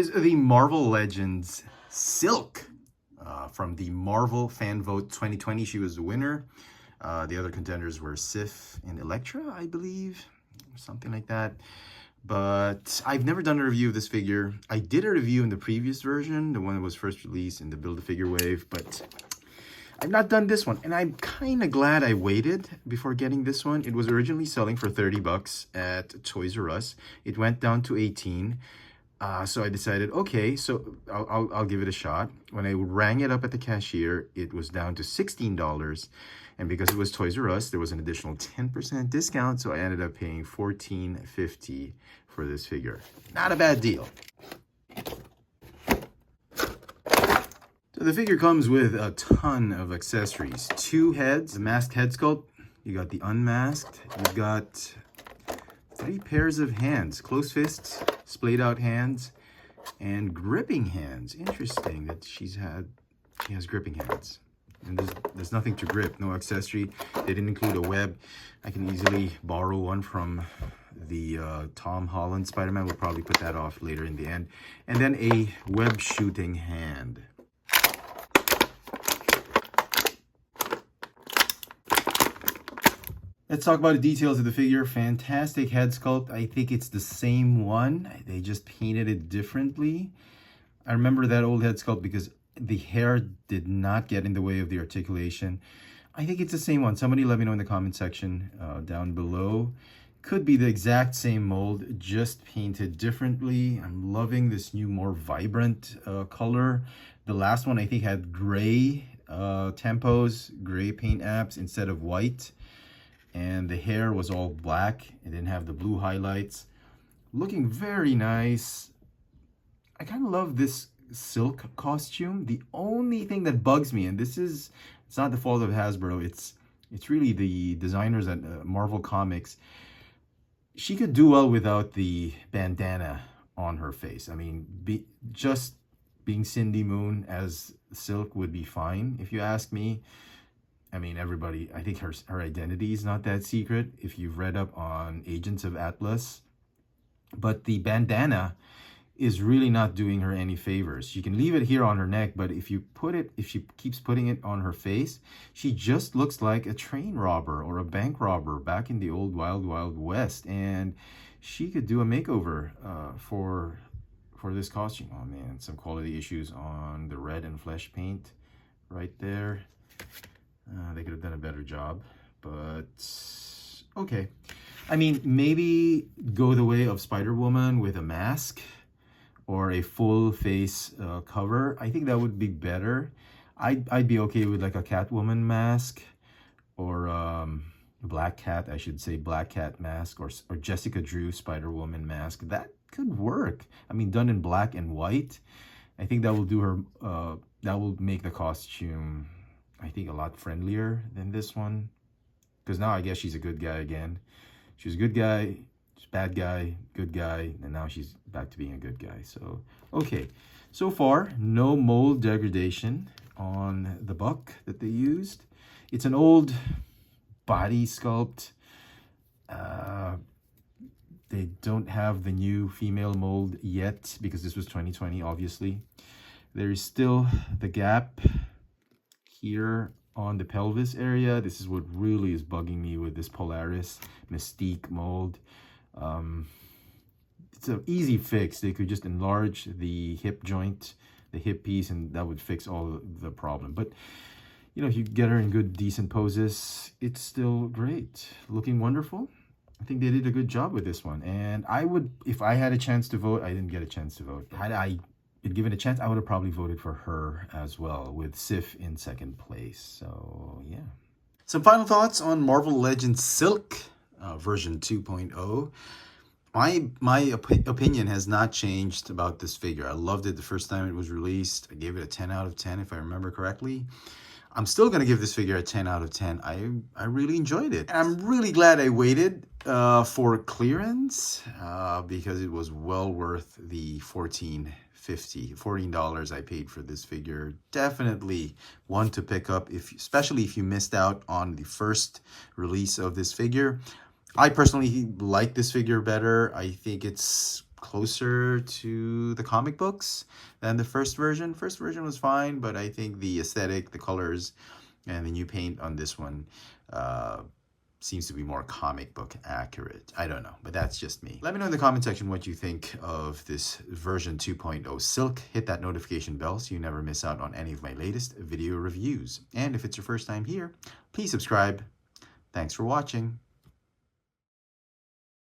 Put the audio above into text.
is the Marvel Legends Silk from the Marvel Fan Vote 2020. She was the winner. The other contenders were Sif and Elektra, I believe, something like that. But I've never done a review of this figure. I did a review in the previous version, the one that was first released in the Build-A-Figure wave, but I've not done this one. And I'm kind of glad I waited before getting this one. It was originally selling for 30 bucks at Toys R Us. It went down to 18. So I decided, okay, so I'll give it a shot. When I rang it up at the cashier, it was down to $16. And because it was Toys R Us, there was an additional 10% discount. So I ended up paying $14.50 for this figure. Not a bad deal. So the figure comes with a ton of accessories. 2 heads, the masked head sculpt. You got the unmasked. You've got 3 pairs of hands, closed fists, splayed out hands, and gripping hands. Interesting that she has gripping hands. And there's nothing to grip, no accessory. They didn't include a web. I can easily borrow one from the Tom Holland Spider-Man. We'll probably put that off later in the end. And then a web shooting hand. Let's talk about the details of the figure. Fantastic head sculpt. I think it's the same one. They just painted it differently. I remember that old head sculpt because the hair did not get in the way of the articulation. I think it's the same one. Somebody let me know in the comment section down below. Could be the exact same mold, just painted differently. I'm loving this new, more vibrant color. The last one I think had gray tempos, gray paint apps instead of white. And the hair was all black. It didn't have the blue highlights. Looking very nice. I kind of love this silk costume. The only thing that bugs me, and it's not the fault of Hasbro, it's really the designers at Marvel Comics. She could do well without the bandana on her face. I mean, just being Cindy Moon as Silk would be fine, if you ask me. I mean, everybody, I think her identity is not that secret if you've read up on Agents of Atlas. But the bandana is really not doing her any favors. She can leave it here on her neck, but if she keeps putting it on her face, she just looks like a train robber or a bank robber back in the old Wild Wild West. And she could do a makeover for this costume. Oh man, some quality issues on the red and flesh paint right there. They could have done a better job, but okay. I mean, maybe go the way of Spider-Woman with a mask or a full face cover. I think that would be better. I'd be okay with like a Catwoman mask or Black Cat, I should say, Black Cat mask or Jessica Drew Spider-Woman mask. That could work. I mean, done in black and white. I think that will do her, that will make the costume, I think, a lot friendlier than this one. Because now I guess she's a good guy again. She was a good guy, bad guy, good guy, and now she's back to being a good guy. So, okay. So far, no mold degradation on the buck that they used. It's an old body sculpt. They don't have the new female mold yet because this was 2020, obviously. There is still the gap here on the pelvis area. This is what really is bugging me with this Polaris Mystique mold. It's an easy fix. They could just enlarge the hip joint, the hip piece, and that would fix all the problem. But you know, if you get her in good, decent poses, it's still great. Looking wonderful. I think they did a good job with this one. And I would, if I had a chance to vote, I didn't get a chance to vote. Had I been given a chance, I would have probably voted for her as well, with Sif in second place. So yeah. Some final thoughts on Marvel Legends Silk version 2.0. My opinion has not changed about this figure. I loved it the first time it was released. I gave it a 10 out of 10 if I remember correctly. I'm still going to give this figure a 10 out of 10. I really enjoyed it. And I'm really glad I waited for clearance because it was well worth the $14 I paid for this figure. Definitely one to pick up, especially if you missed out on the first release of this figure. I personally like this figure better. I think it's closer to the comic books than the first version. First version was fine, but I think the aesthetic, the colors, and the new paint on this one seems to be more comic book accurate. I don't know, but that's just me. Let me know in the comment section what you think of this version 2.0 Silk. Hit that notification bell so you never miss out on any of my latest video reviews. And if it's your first time here, please subscribe. Thanks for watching.